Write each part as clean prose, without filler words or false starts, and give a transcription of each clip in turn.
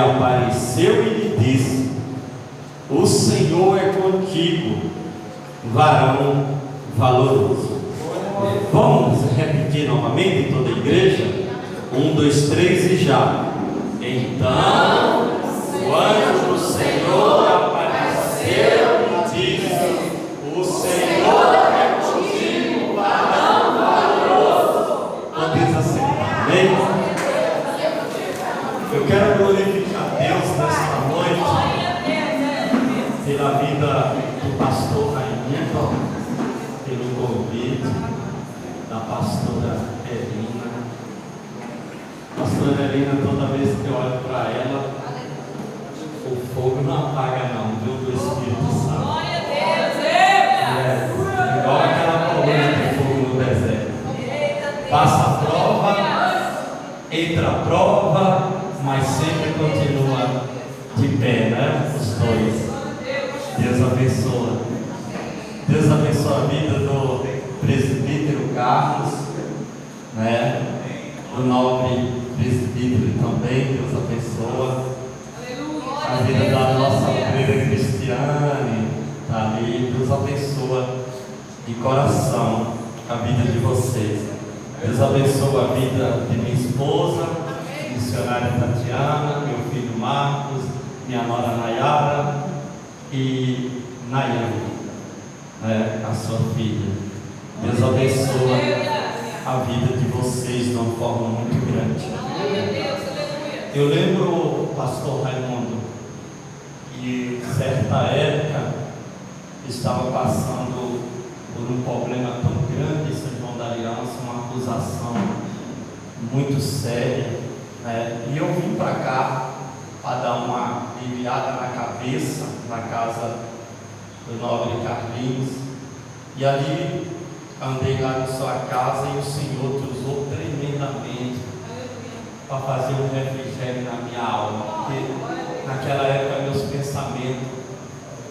Apareceu e lhe disse: o Senhor é contigo, varão valoroso. Vamos repetir novamente toda a igreja? 1, 2, 3 e já. Então o anjo do Senhor apareceu e disse: o Senhor é contigo, varão valoroso. Podemos assentar, amém? Eu quero glorificar a Deus nesta noite pela vida do pastor Raimundo, pelo convite da pastora Elina. Pastora Elina, toda vez que eu olho para ela, o fogo não apaga não, viu, do Espírito Santo. Glória a Deus! É igual aquela coluna de fogo no deserto. Passa a prova, entra a prova, mas sempre continua de pé, né? Os dois. Deus abençoa. Deus abençoa a vida do presbítero Carlos, né? Do nobre presbítero também. Deus abençoa. A vida da nossa obreira Cristiane está ali. Deus abençoa de coração a vida de vocês. Deus abençoa a vida de minha esposa, missionária Tatiana, meu filho Marcos, minha nora Nayara e Nayane, né, a sua filha. Deus abençoa a vida de vocês de uma forma muito grande. Eu lembro, pastor Raimundo, que certa época estava passando por um problema tão grande em São João da Aliança, uma acusação muito séria. E eu vim para cá para dar uma aliviada na cabeça, na casa do nobre Carlinhos, e ali andei lá na sua casa e o Senhor te usou tremendamente para fazer um refrigério na minha alma, porque naquela época meus pensamentos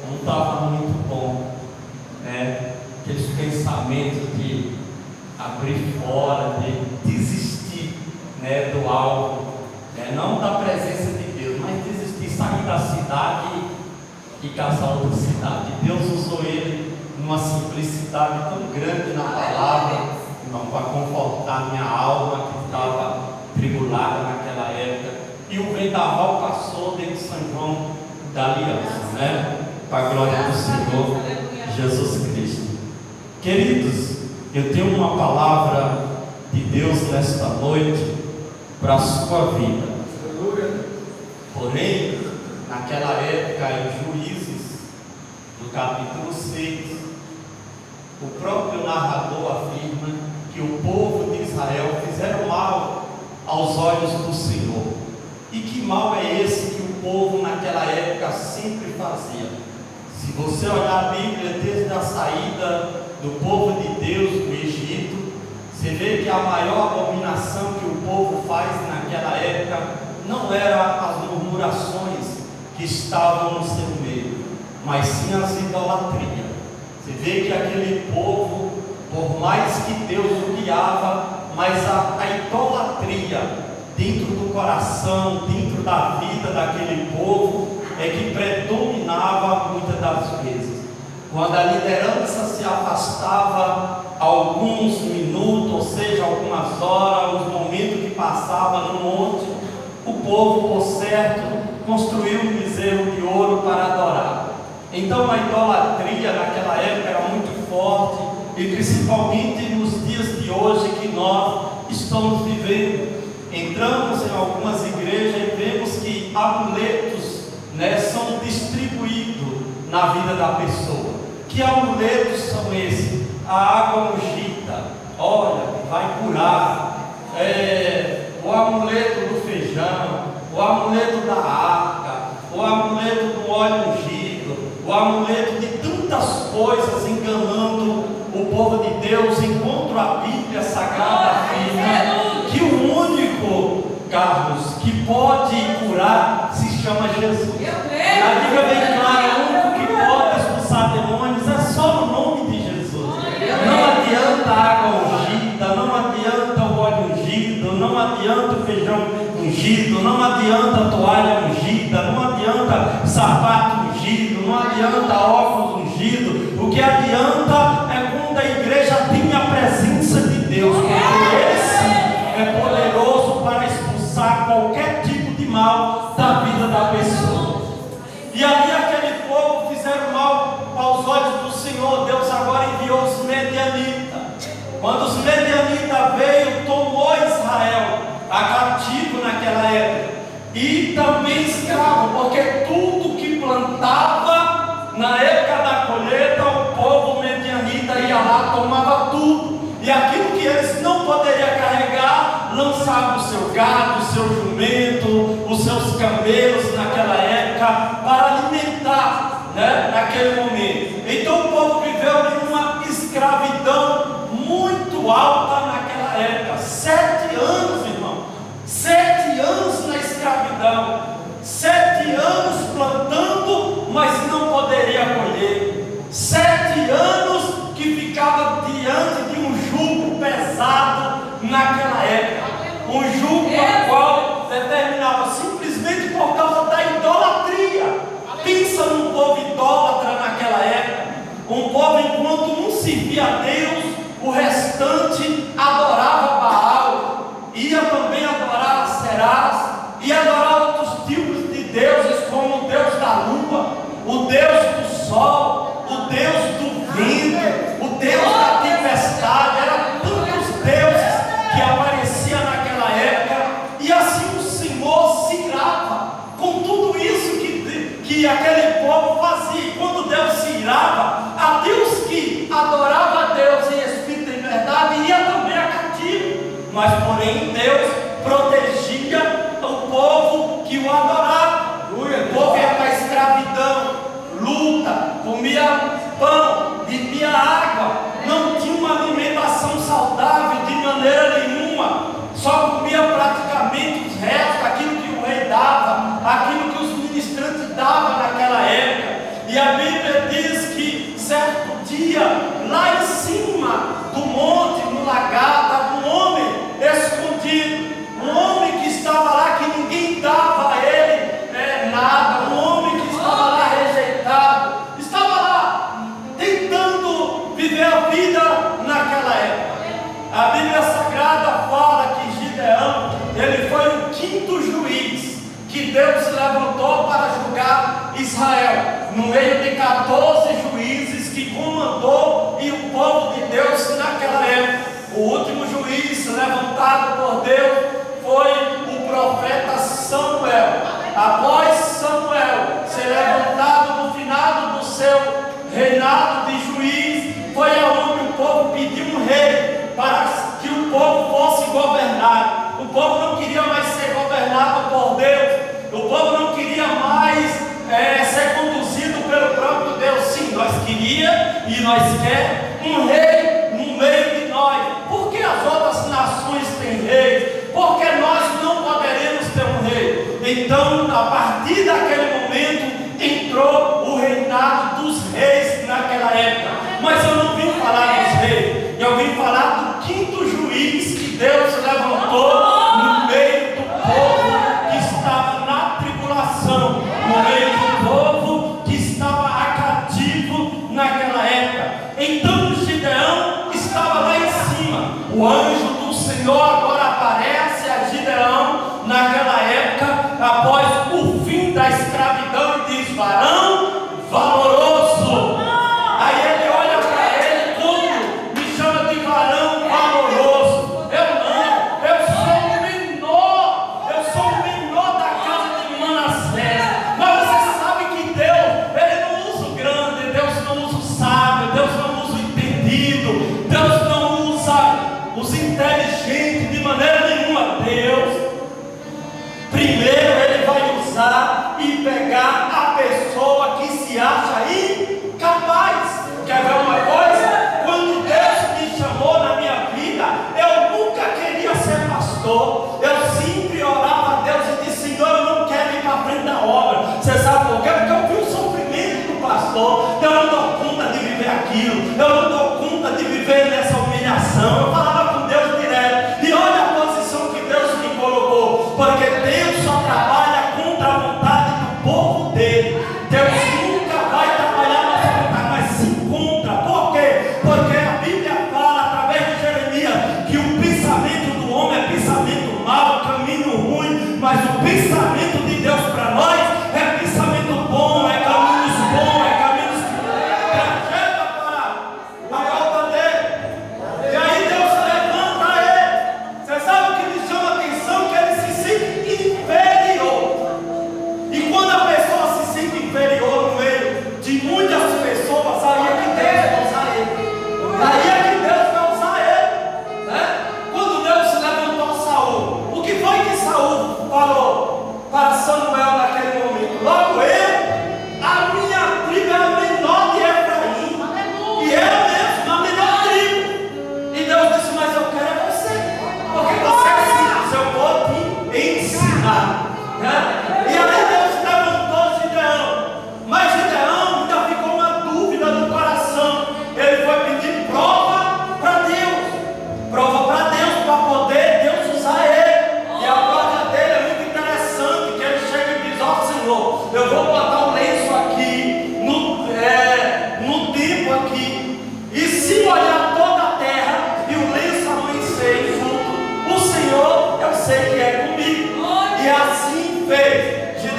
não estavam muito bons, aqueles pensamentos de abrir fora, de desistir, do alvo, não da presença de Deus, mas desistir, sair da cidade e caçar outra cidade. Deus usou ele numa simplicidade tão grande na palavra, para confortar minha alma que estava tribulada naquela época. E o vendaval passou dentro de São João da Aliança, para a glória do Senhor Jesus Cristo. Queridos, eu tenho uma palavra de Deus nesta noite para a sua vida. Porém, naquela época, em Juízes, no capítulo 6, o próprio narrador afirma que o povo de Israel fizeram mal aos olhos do Senhor. E que mal é esse que o povo naquela época sempre fazia? Se você olhar a Bíblia desde a saída do povo de Deus do Egito, você vê que a maior abominação que o povo faz naquela época não eram as murmurações que estavam no seu meio, mas sim as idolatrias. Você vê que aquele povo, por mais que Deus o guiava, mas a idolatria dentro do coração, dentro da vida daquele povo, é que predominava muitas das vezes. Quando a liderança se afastava alguns minutos, ou seja, algumas horas, os momentos que passava no monte, o povo, por certo, construiu um bezerro de ouro para adorar. Então a idolatria naquela época era muito forte, e principalmente nos dias de hoje que nós estamos vivendo. Entramos em algumas igrejas e vemos que amuletos são distribuídos na vida da pessoa. Que amuletos são esses? A água ungida, olha, vai curar. O amuleto do feijão, o amuleto da arca, o amuleto do óleo ungido, o amuleto de tantas coisas enganando o povo de Deus, enquanto a Bíblia Sagrada afirma que o único, Carlos, que pode curar se chama Jesus. A Bíblia bem clara, o único que pode expulsar demônios é só no nome de Jesus. Não adianta a água ungida, não adianta o óleo ungido, não adianta o feijão ungido. ungido, não adianta toalha ungida, não adianta sapato ungido, não adianta óculos ungido. O que adianta é quando a igreja tem a presença de Deus, porque esse é poderoso para expulsar qualquer tipo de mal da vida da pessoa. E ali aquele povo fizeram mal aos olhos do Senhor. Deus agora enviou os medianitas. Quando os medianitas veio, tomou Israel a cativo naquela época, e também escravo, porque tudo que plantava na época da colheita, o povo medianita ia lá, tomava tudo, e aquilo que eles não poderiam carregar, lançava o seu gado, o seu jumento, os seus camelos naquela época, para alimentar, naquele momento. Então o povo viveu em uma escravidão muito alta naquela época. 7 anos, irmão, 7 anos na escravidão, 7 anos plantando, mas não poderia colher, 7 anos que ficava diante de um jugo pesado naquela época, um jugo a qual determinava simplesmente por causa da idolatria. Pensa num povo idólatra naquela época, um povo enquanto um servia a Deus, o restante adorava Baal, ia também adorar Serás, ia adorar outros tipos de deuses, como o Deus da lua, o Deus do sol, o Deus do vento, o Deus da tempestade. Eram tantos deuses que apareciam naquela época, e assim o Senhor se irava com tudo isso que aquele povo fazia. E quando Deus se irava, a Deus que adorava a Deus em espírito e em verdade ia também a cativo, mas porém Deus protegia o povo que o adorava. O povo ia para a escravidão, luta, comia pão, bebia água, não tinha uma alimentação saudável de maneira nenhuma, só comia praticamente os restos, aquilo que o rei dava, aquilo que os ministrantes davam naquela época. E a Bíblia diz que certo dia, lá em cima do monte, no lagar, estava um homem escondido, um homem que estava lá, que ninguém dava a ele nada, um homem que estava lá rejeitado, estava lá tentando viver a vida naquela época. A Bíblia Sagrada fala que Gideão, ele foi o 5º juiz que Deus levantou para julgar Israel, no meio de 14 juízes que comandou e o povo de Deus naquela época. O último juiz levantado por Deus foi o profeta Samuel. Após Samuel ser levantado no final do seu reinado de juiz, foi aonde o povo pediu um rei para que o povo fosse governado. O povo não queria mais ser governado por Deus, o povo não queria mais ser conduzido pelo próprio Deus. Sim, nós queríamos e nós queremos um rei no meio de nós. Por que as outras nações têm reis? Porque nós não poderemos ter um rei. Então, a partir daquele momento, entrou o reinado dos reis naquela época. Mas eu não vim falar dos reis, eu vim falar do 5º juiz que Deus levantou no meio do povo que estava na tribulação, no meio do povo que estava a cativo naquela época. Então Gideão estava lá em cima. O anjo do Senhor agora aparece a Gideão naquela época, após o fim da escravidão, e diz: varão valoroso. Aí ele olha para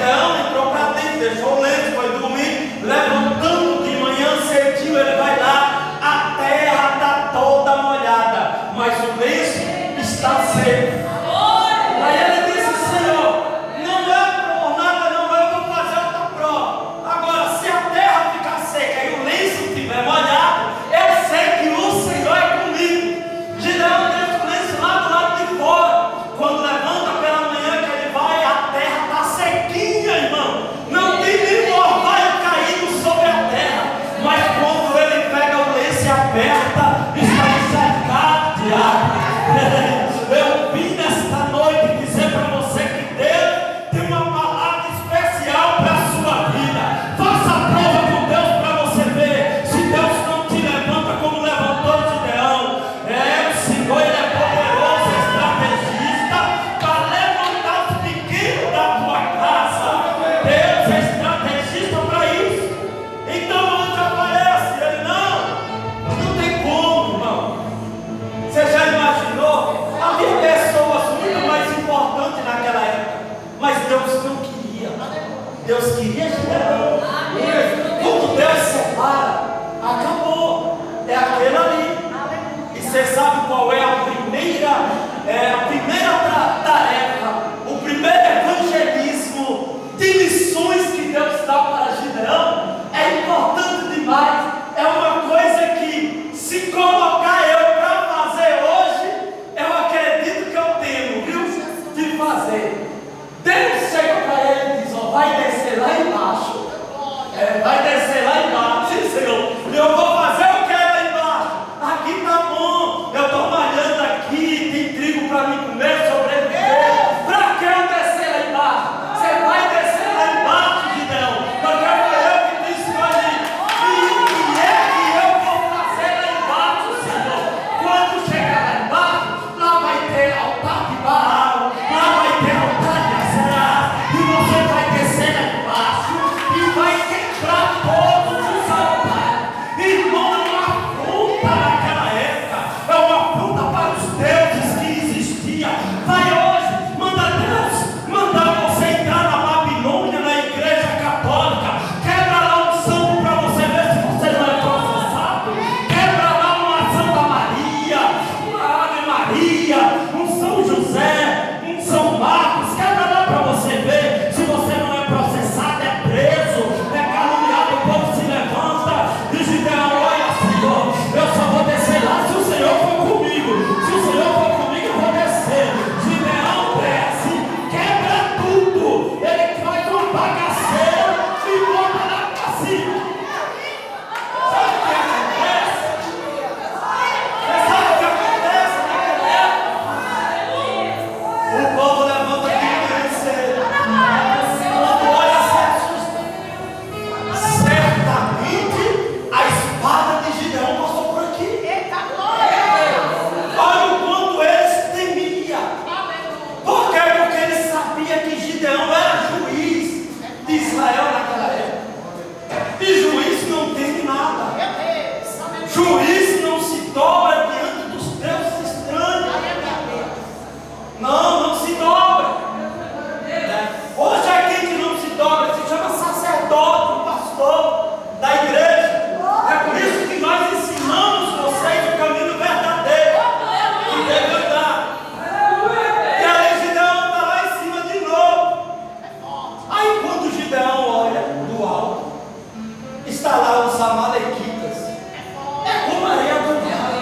Gideão entrou para dentro, deixou o lenço, foi dormir, levantando de manhã cedinho, ele vai lá, a terra está toda molhada, mas o lenço está seco. Aí ele disse: Senhor, não é por nada, não, eu vou fazer outra prova. Agora, se a terra ficar seca e o lenço estiver molhado, eu sei que o Senhor é comigo. Gideão deixa o lenço lá do lado de fora. Quando levanta pela manhã que ele vai, a terra está sequinha, irmão. Não tem nenhum orvalho caído sobre a terra. Mas quando ele pega o lenço e aperta, está encharcado de água. Eu vim nesta noite dizer para você que Deus tem uma palavra especial para a sua vida. Faça a prova com Deus para você ver se Deus não te levanta como levantou Gideão. O Senhor, Ele é poderoso, estrategista para levantar os pequenos da tua casa. Deus é estrategista para isso. Então onde aparece? Ele não tem como, irmão. Você já imaginou? Havia pessoas muito mais importantes naquela época, mas Deus não queria. Deus queria Gideão. Quando Deus separa, acabou. É aquele ali. E você sabe qual é a primeira tarefa, o primeiro evangelismo de lições que Deus dá para Gideão? É importante demais. É uma coisa que, se colocar eu para fazer hoje, eu acredito que eu tenho, viu, de fazer. Deus chega para ele e diz: ó, vai descer lá embaixo. Vai descer lá embaixo. Sim, Senhor, eu vou fazer o que lá embaixo. Aqui tá bom, eu estou malhando aqui, tem trigo para mim comer, sobreviver. Para que eu descer lá embaixo? Você vai descer lá embaixo, Gideão, porque foi eu que te escolhi. E o que é que eu vou fazer lá embaixo, Senhor? Quando chegar lá embaixo, lá vai ter altar de Baal, lá vai ter altar de Asherá, e você vai descer lá embaixo e vai quebrar todos os altares. Irmão, é uma afronta naquela época, é uma afronta para os deuses que existiam. Vai hoje, manda Deus mandar você entrar na Babilônia, na igreja católica, quebra lá um santo para você ver se você não é processado, quebra lá uma Santa Maria, uma Ave Maria, um São José, um São Marcos, quebra lá para você ver se você não é processado, é preso, é caluniado. O povo se levanta e Gideão: olha, Senhor, eu só vou descer lá se o Senhor for comigo. Se o Senhor for comigo, eu vou descer. Gideão desce, quebra tudo, ele faz uma bagaceira e volta lá para cima. Sabe o que acontece? Você sabe o que acontece naquela época? O povo levanta aqui e conhecer. Quando olha, se assusta. Certamente a espada de Gideão passou por aqui. Olha o quanto eles temiam. Por quê? Porque ele sabia que Gideão era juiz de Israel naquela época. E juiz não teme nada. Juiz não se dobra diante dos deuses estranhos. Não se dobra. Hoje aqui que não se dobra se chama sacerdote, pastor da igreja. É por isso que nós ensinamos vocês o caminho verdadeiro que deve andar. E aí Gideão está lá em cima de novo. Aí quando Gideão olha do alto, está lá os amalequitas. É como areia do mar.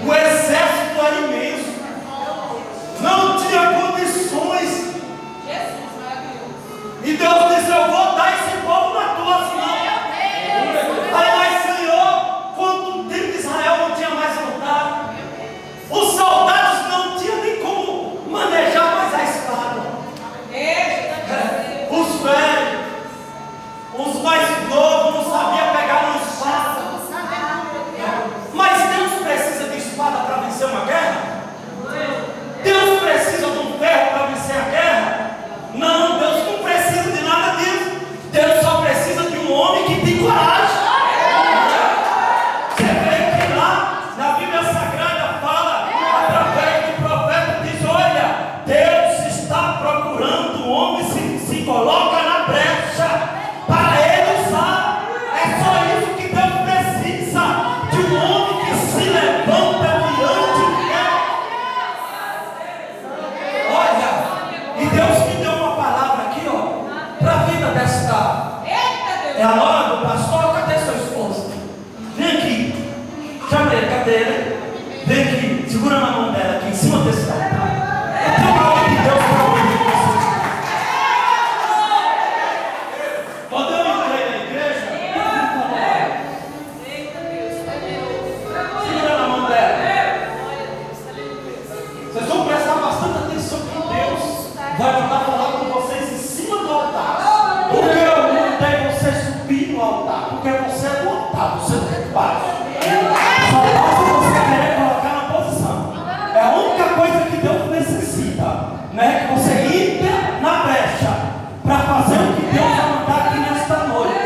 O exército era imenso. Não tinha condições. E Deus disse: eu vou dar esse povo na tua mão. Aí, mas Senhor, quanto tempo Israel não tinha mais lutado? Os soldados não tinham nem como manejar mais a espada. Os velhos, os a nora do pastor, cadê sua esposa? Vem aqui. Chama ele, cadê ele? Vem aqui, segura na mão dela aqui em cima desse altar. É tão bom que Deus está ouvindo você. Podemos ir na igreja? Segura na mão dela. Vocês vão prestar bastante atenção que Deus vai mandar falar com vocês em cima do altar. Porque eu não tenho você subir no altar, porque você é do altar, você não é de baixo. Só basta você querer colocar na posição. É a única coisa que Deus necessita, né? Que você entre na brecha para fazer o que Deus vai mandar aqui nesta noite.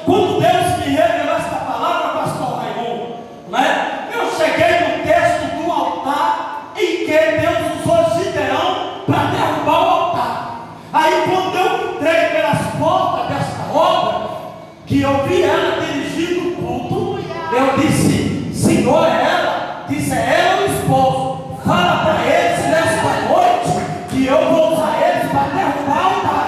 Quando Deus me revelou esta palavra, pastor Raimundo, né? Eu cheguei no texto do altar em que Deus usou Gideão para derrubar o altar. Aí quando eu entrei pelas portas desta obra, que eu vi ela dirigindo o culto, eu disse: Senhor, é ela? Disse: é ela o esposo. Fala para eles nesta noite que eu vou usar eles para derrubar o altar.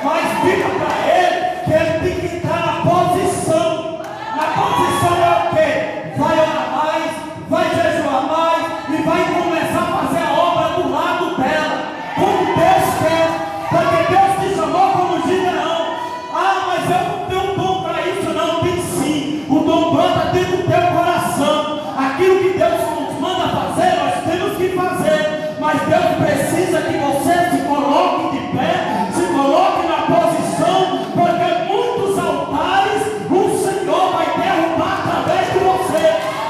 Mas diga para ele que ele tem que entrar na posição. Na posição é o quê? Vai orar mais, vai jejuar mais e vai começar a fazer a obra do lado dela, como Deus quer, porque Deus te chamou como Gideão. Ah, mas eu não tenho dom para isso. Não, tem sim. O dom brota dentro do teu coração. Aquilo que Deus nos manda fazer, nós temos que fazer. Mas Deus precisa que você se coloque de pé, se coloque na posição, porque muitos altares o Senhor vai derrubar através de você.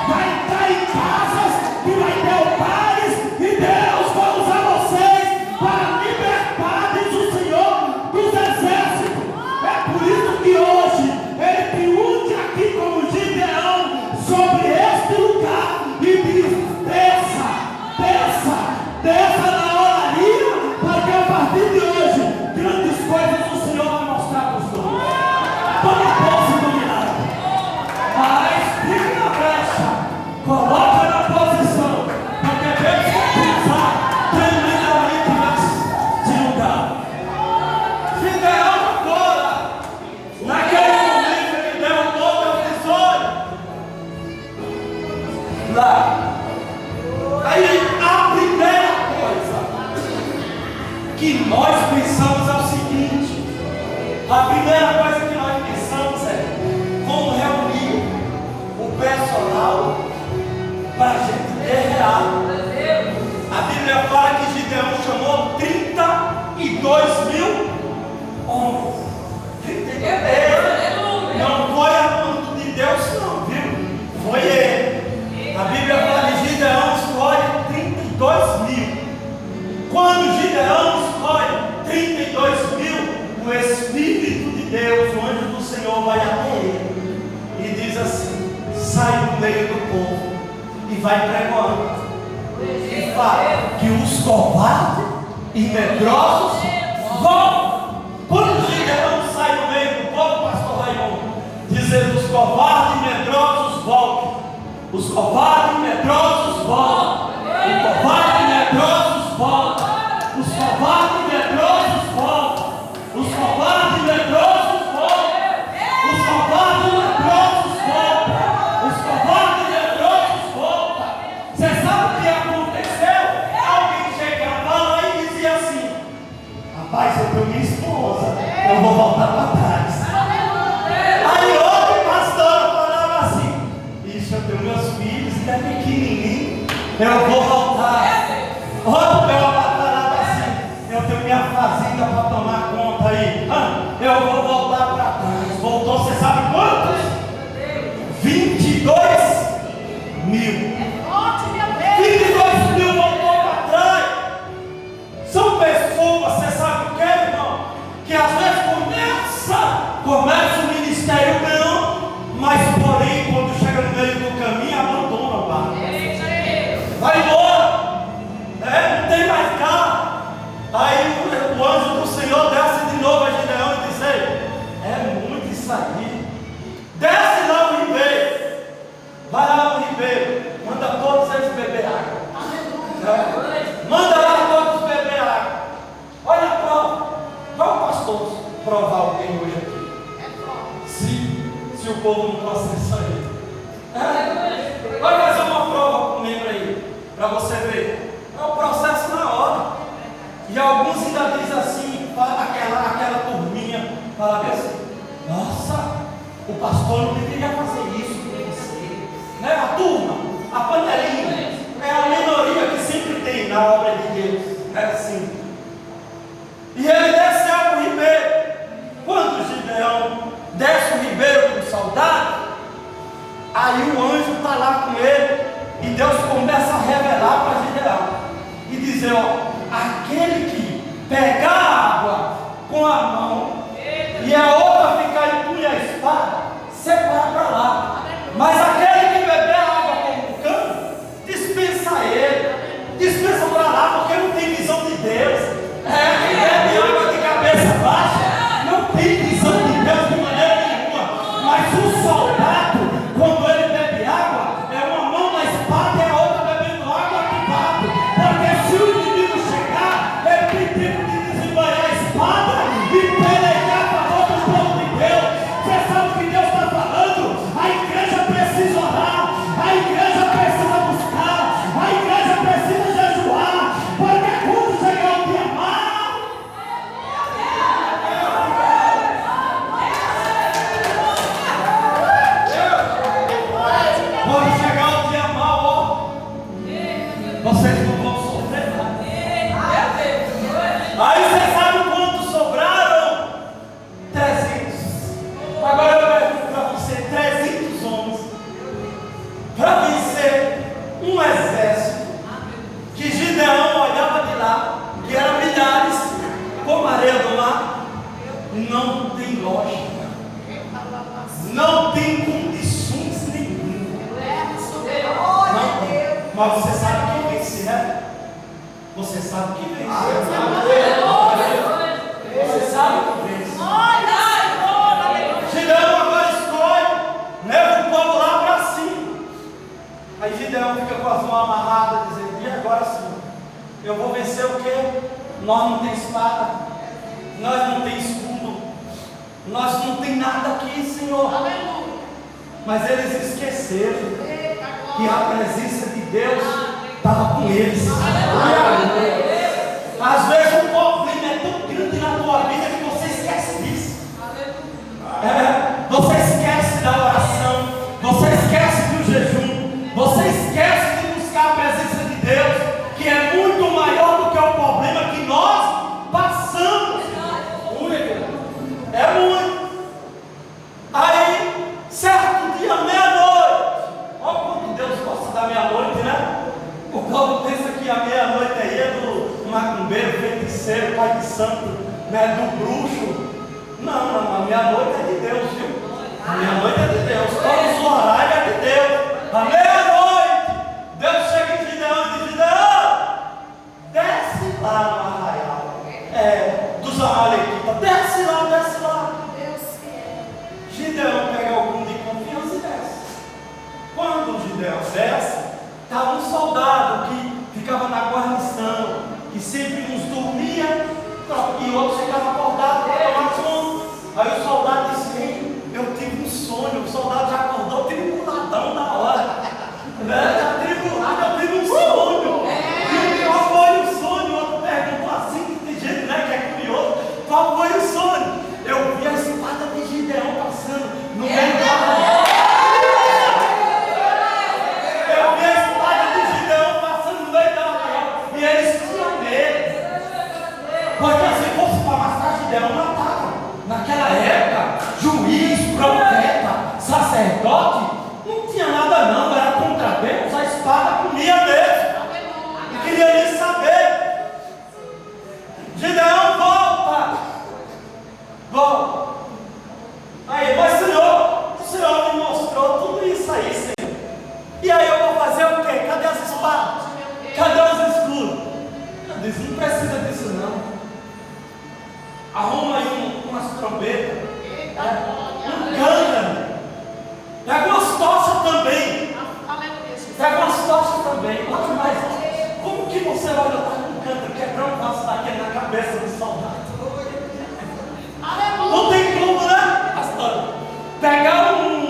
Vai entrar em casas que vai ter altares e Deus vai usar vocês para libertar, diz o Senhor dos exércitos. É por isso que hoje Ele te unge aqui como Gideão sobre este lugar e diz: desça, desça, desça na oraria, porque a partir de hoje grandes coisas o Senhor vai mostrar para os dois. Toma posse do milagre, mas fique na brecha, coloca na posição, porque Deus vai pisar tremendamente nesse lugar. Gideão agora, naquele momento ele derrubou meu tesouro lá. Aí a primeira coisa que nós pensamos é o seguinte: a primeira coisa que nós pensamos é: vamos reunir o pessoal para a gente guerrear. A Bíblia fala que Gideão chamou 32 mil homens. 32 mil. Não foi a mão de Deus, não, viu? Foi ele. A Bíblia fala que Gideão escolhe 32 mil. Quando Gideão escolhe 32 mil, o Espírito de Deus, o anjo do Senhor, vai até ele e diz assim: sai do meio do povo e vai pregando. E fala que os covardes e medrosos vão. Quando Gideão sai do meio do povo, pastor Raimundo, dizendo: os covardes e medrosos voltam. Os covardes e medrosos voltam. Os covardes e medrosos voltam. Os covardes e medrosos voltam. Os covardes e medrosos voltam. Os covardes e medrosos voltam. Os covardes e medrosos voltam. Você sabe o que aconteceu? Alguém chegava lá e dizia assim: rapaz, eu tenho minha esposa, eu vou voltar para trás. Aí outro pastor falava assim: ixi, eu tenho meus filhos, ainda é pequenininho, eu vou voltar. Outro meu falava assim: eu tenho minha fazenda para tomar conta aí, eu vou voltar para trás. Voltou, você sabe quantos? 22 mil. 22 mil voltou para trás. São pessoas, você sabe o que, irmão? Que às vezes começa o ministério não, mas porém quando chega no meio do caminho abandona o barco. Vai embora, não tem mais carro. Aí o anjo do Senhor desce de novo a Gideão e diz: ei, é muito isso aí. Desce lá o ribeiro, vai lá no ribeiro, manda todos eles beber água. Manda lá todos beber água. Olha a prova. Vamos, pastor, provar alguém hoje aqui. se o povo não processa ele. Vai fazer uma prova com o membro aí, para você ver. É o processo na hora. E alguns ainda dizem assim, aquela turminha, fala assim, nossa, o pastor não deveria fazer isso com você. Né? A turma, a panelinha, é a minoria que sempre tem na obra de Deus. É assim. E ele desceu para o ribeiro. Quando Gideão desce o ribeiro com o soldado, aí o anjo está lá com ele, e Deus começa a revelar para Gideão e dizer: ó, aquele que pegar a água com a mão e a outra ficar em punho a espada, separa para lá. Mas aquele que beber a água com um cano, dispensa ele, dispensa para lá, porque não tem visão de Deus. Quem bebe água de cabeça baixa não tem visão de Deus de maneira nenhuma. Mas o soldado, quando ele bebe água, é uma mão na espada e a outra bebendo água ativado. Porque se o inimigo chegar, ele tem tempo de desembanhar a espada e pelejar a favor do povo de Deus. Você sabe o que Deus está falando? A igreja precisa orar, a igreja precisa buscar, a igreja precisa jejuar, porque quando chegar o dia mau, quando chegar o dia mau, ó, vocês não vão sofrer nada. Aí você sabe quantos sobraram? 300. Agora eu pergunto para você: 300 homens para vencer um exército que Gideão olhava de lá, que eram milhares, como a areia do mar. Não tem lógica, não tem condições nenhuma. Não tem. Mas você sabe quem vence, né? Você sabe quem vence. Você sabe quem vence. Gideão agora escolhe, leva o povo lá para cima. Aí Gideão fica com as mãos amarradas, dizendo: e agora sim, eu vou vencer o quê? Nós não tem espada, nós não tem escudo, nós não tem nada aqui, Senhor. Mas eles esqueceram que a presença de Deus estava com eles. Às vezes o problema é tão grande na tua vida que você esquece disso. Você esquece da oração, você esquece do jejum, você esquece de buscar a presença de Deus, que é muito maior do que o problema que nós passamos. É muito. Aí, certo dia, meia-noite, olha quando Deus gosta da meia-noite, né? O povo pensa que a meia-noite aí é do macumbeiro, feiticeiro, pai de santo, né? Do bruxo. Não, a meia-noite é de Deus, viu? A meia-noite é de Deus, todos os horários é de Deus. A meia-noite, Deus chega em Gideão e diz: Gideão, desce lá no arraial dos amalequitas, desce lá. Gideão pega algum de confiança e desce. Quando Gideão desce, estava um soldado que ficava na guarnição, que sempre uns dormia e outros ficavam acordados para tomar sono. Aí o soldado disse: ei, eu tive um sonho. O soldado já acordou tribuladão na hora, né? Já tribulado, eu tive um sonho. E qual foi o sonho? O outro perguntou assim, que tem gente, né, que é curioso. Qual foi o sonho? Eu vi a espada de Gideão passando no meio da rua. Eu vi a espada de Gideão passando no meio da rua. E eles tinham medo. Porque se fosse para matar Gideão, matava. Naquela época, juiz, profeta, sacerdote, não tinha nada não, era contra Deus, a espada comia Deus. Não queria nem saber. Gideão volta. Aí, mas Senhor, o Senhor me mostrou tudo isso aí, Senhor. E aí eu vou fazer o quê? Cadê as espadas? Cadê os escudos? Eu disse: não precisa disso não. Arruma aí umas trombetas, um cântaro, pega umas tochas também. Mas como que você vai botar com um cântaro quebrando um vaso daquele na cabeça do soldado? Não tem como, né, pastor? Pegar um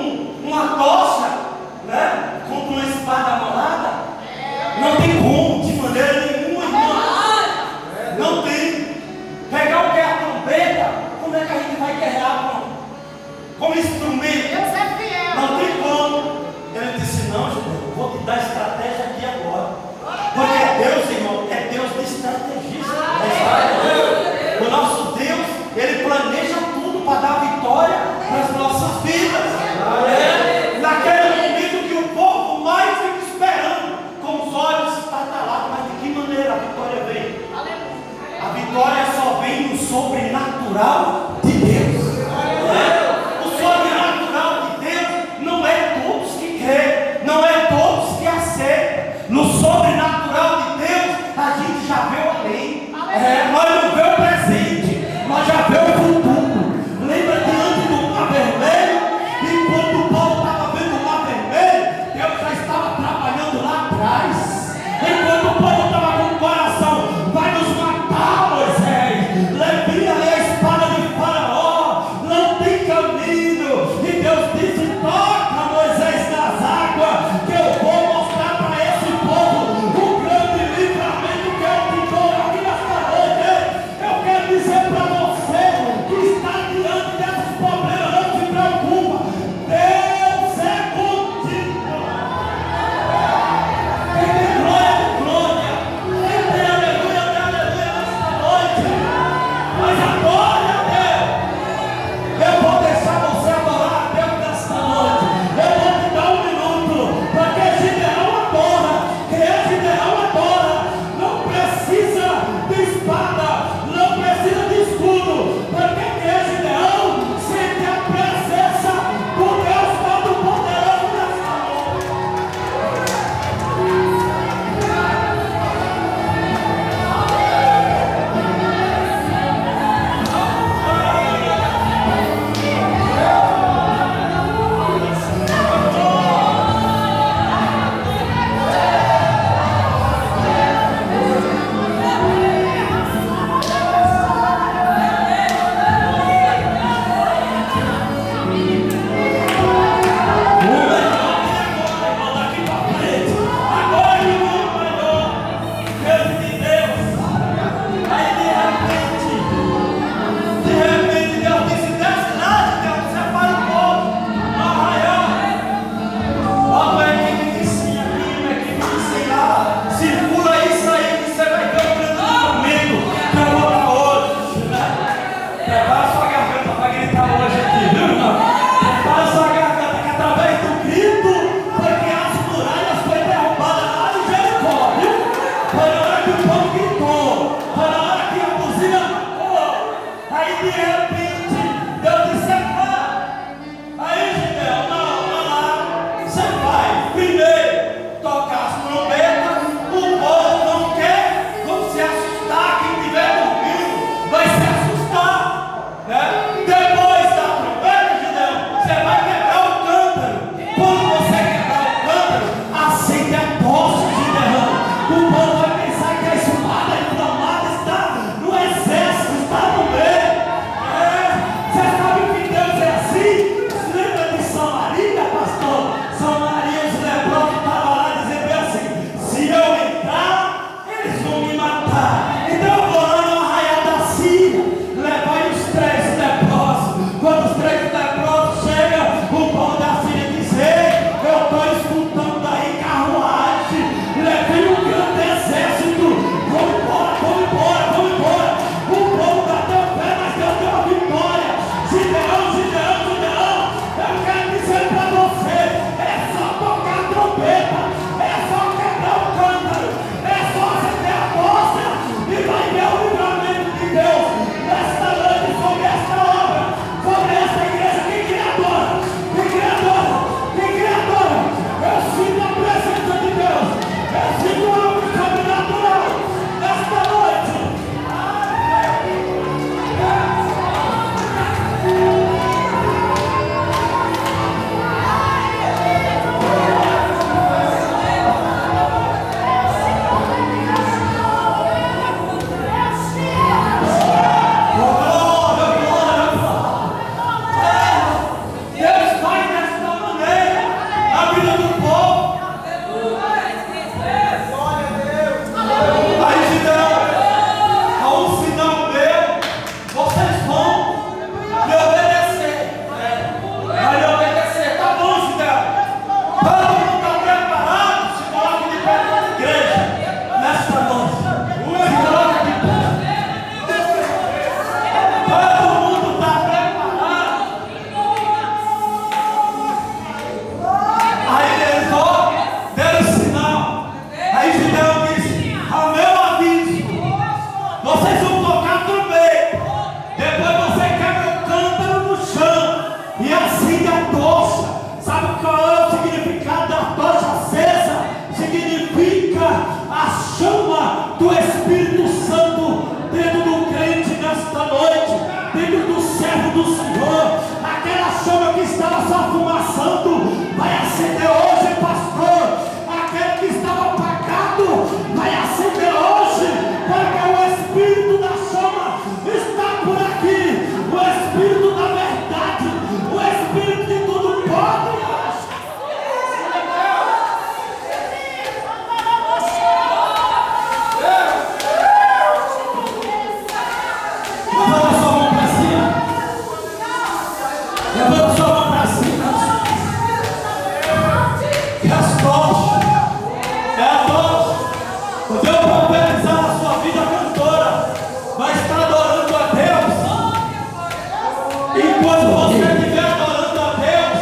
Enquanto você estiver adorando a Deus,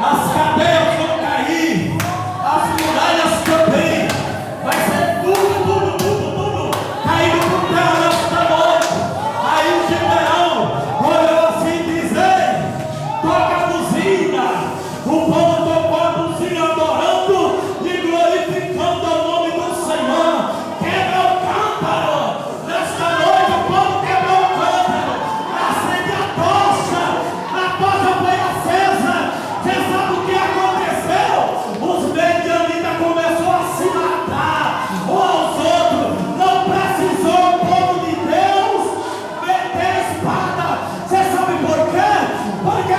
as cadeias vão cair, as muralhas também. Vai ser tudo caindo por terra nesta noite. Aí o general olhou assim e disse: ei, toca a buzina. O povo tocou a buzina adorando e glorificando o nome do Senhor. Quebra o cântaro. Nesta noite o povo quebrou o cântaro. Acende a tocha foi acesa. Você sabe o que aconteceu? Os medianitas começaram a se matar uns aos outros. Não precisou o povo de Deus meter a espada. Você sabe por quê? Porque